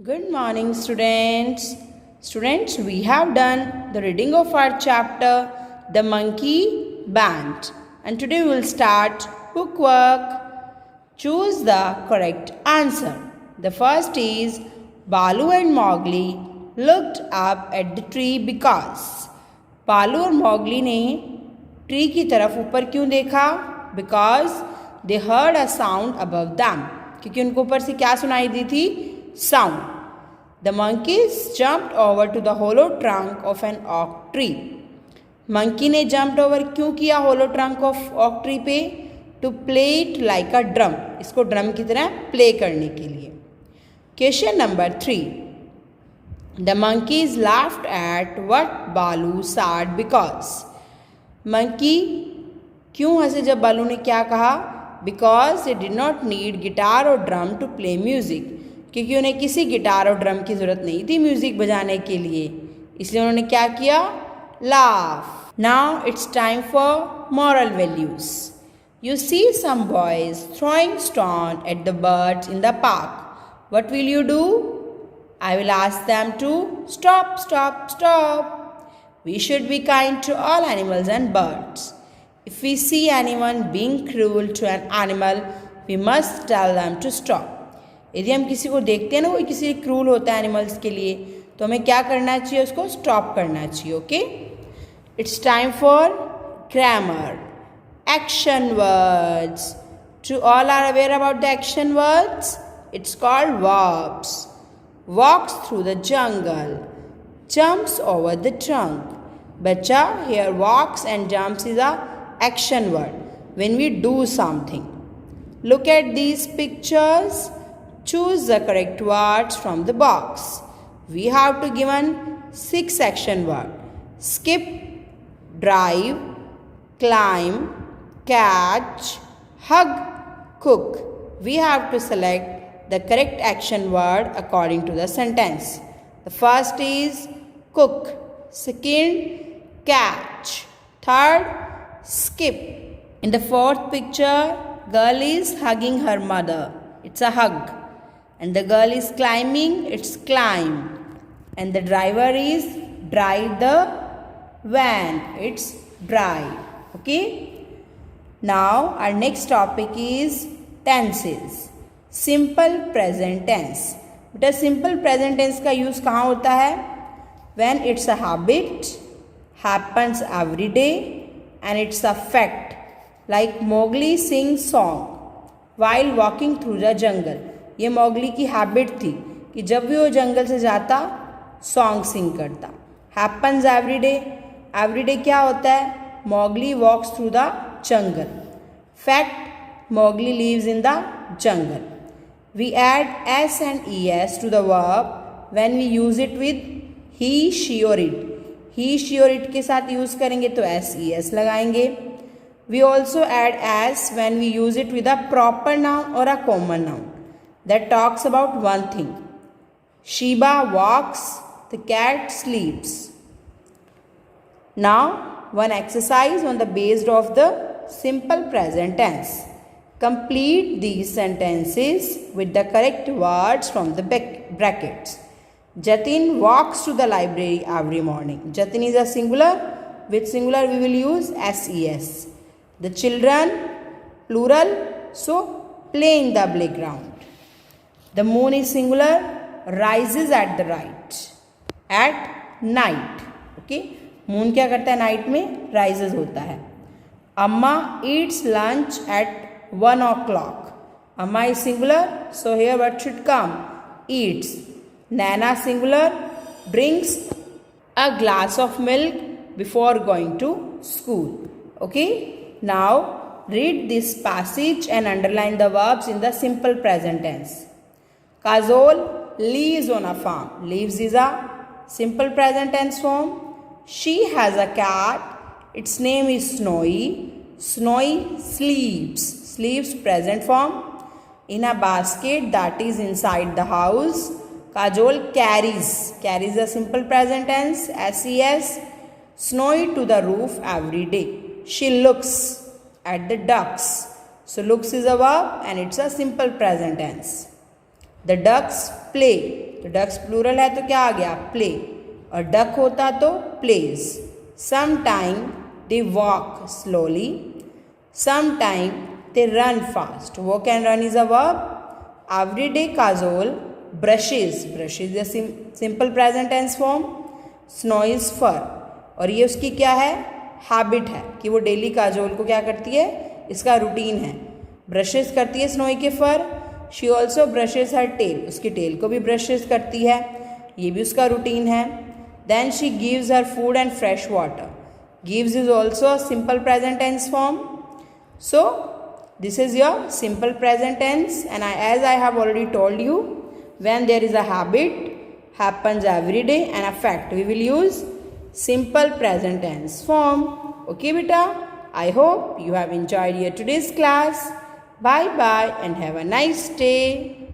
Good morning, students. Students, we have done the reading of our chapter, The Monkey Band. And today we will start hookwork. Choose the correct answer. The first is Balu and Mowgli looked up at the tree because. बालू और मौगली ने tree की तरफ ऊपर क्यों देखा? Because they heard a sound above them, क्योंकि उनको ऊपर से क्या सुनाई दी थी? Sound. The monkeys jumped over to the hollow trunk of an oak tree. Monkey ने जम्प्ड ओवर क्यों किया hollow trunk of oak tree पे? To play it like a drum, इसको ड्रम की तरह प्ले करने के लिए. Question number 3. The monkeys laughed at what Balu said because. Monkey क्यों हंसे जब बालू ने क्या कहा? Because they did not need guitar or drum to play music. क्योंकि उन्हें किसी गिटार और ड्रम की ज़रूरत नहीं थी म्यूज़िक बजाने के लिए, इसलिए उन्होंने क्या किया? Laugh. Now it's time for moral values. You see some boys throwing stone at the birds in the park. What will you do? I will ask them to stop, stop, stop. We should be kind to all animals and birds. If we see anyone being cruel to an animal, we must tell them to stop. यदि हम किसी को देखते हैं ना, कोई किसी cruel होता है एनिमल्स के लिए, तो हमें क्या करना चाहिए? उसको स्टॉप करना चाहिए. Okay, it's time for grammar. Action words. To all are aware about the action words. It's called verbs. Walks through the jungle, jumps over the trunk. Bacha, here walks and jumps is a action word when we do something. Look at these pictures. Choose the correct words from the box. We have to given 6 action words: skip, drive, climb, catch, hug, cook. We have to select the correct action word according to the sentence. The first is cook, second catch, third skip. In the fourth picture, girl is hugging her mother. It's a hug. And the girl is climbing. It's climb. And the driver is drive the van. It's drive. Okay. Now our next topic is tenses. Simple present tense. बेटा simple present tense का use कहाँ होता है? When it's a habit, happens every day and it's a fact. Like Mowgli sing song while walking through the jungle. ये Mowgli की habit थी कि जब भी वो जंगल से जाता सॉन्ग सिंग करता. Happens every day. Every day क्या होता है? Mowgli walks through the jungle. Fact, Mowgli lives in the jungle. We add s and es to the verb when we use it with he, she or it. He, she or it के साथ use करेंगे तो s, es लगाएंगे. We also add s when we use it with a proper noun or a common noun that talks about one thing. Shiba walks, the cat sleeps. Now one exercise on the basis of the simple present tense. Complete these sentences with the correct words from the brackets. Jatin walks to the library every morning. Jatin is a singular. With singular we will use ses. The children, plural, so play in the playground. The moon is singular, rises at the right. At night. Okay. Moon क्या करता है? Night में rises होता है. Amma eats lunch at 1 o'clock. Amma is singular, so here what should come? Eats. Nana singular, drinks a glass of milk before going to school. Okay. Now read this passage and underline the verbs in the simple present tense. Kajol lives on a farm. Lives is a simple present tense form. She has a cat. Its name is Snowy. Snowy sleeps. Sleeps present form. In a basket that is inside the house. Kajol carries. Carries a simple present tense. ses. Snowy to the roof every day. She looks at the ducks. So looks is a verb and it's a simple present tense. The ducks play, तो ducks plural है तो क्या आ गया play, और duck होता तो plays. Some time they walk slowly, some time they run fast. Walk and run is a verb. Everyday Kajol brushes, brushes is simple present tense form. Snow is fur, और ये उसकी क्या है हैबिट है कि वो डेली काजोल को क्या करती है, इसका रूटीन है. ब्रशेज करती है स्नोई के fur. She also brushes her tail, उसकी टेल को भी ब्रशेज करती है, ये भी उसका रूटीन है. Then she gives her food and fresh water. Gives is also a simple present tense form. So this is your simple present tense, and as I have already told you, when there is a habit happens every day and a fact, we will use simple present tense form. Okay beta, I hope you have enjoyed your today's class. Bye bye and have a nice day.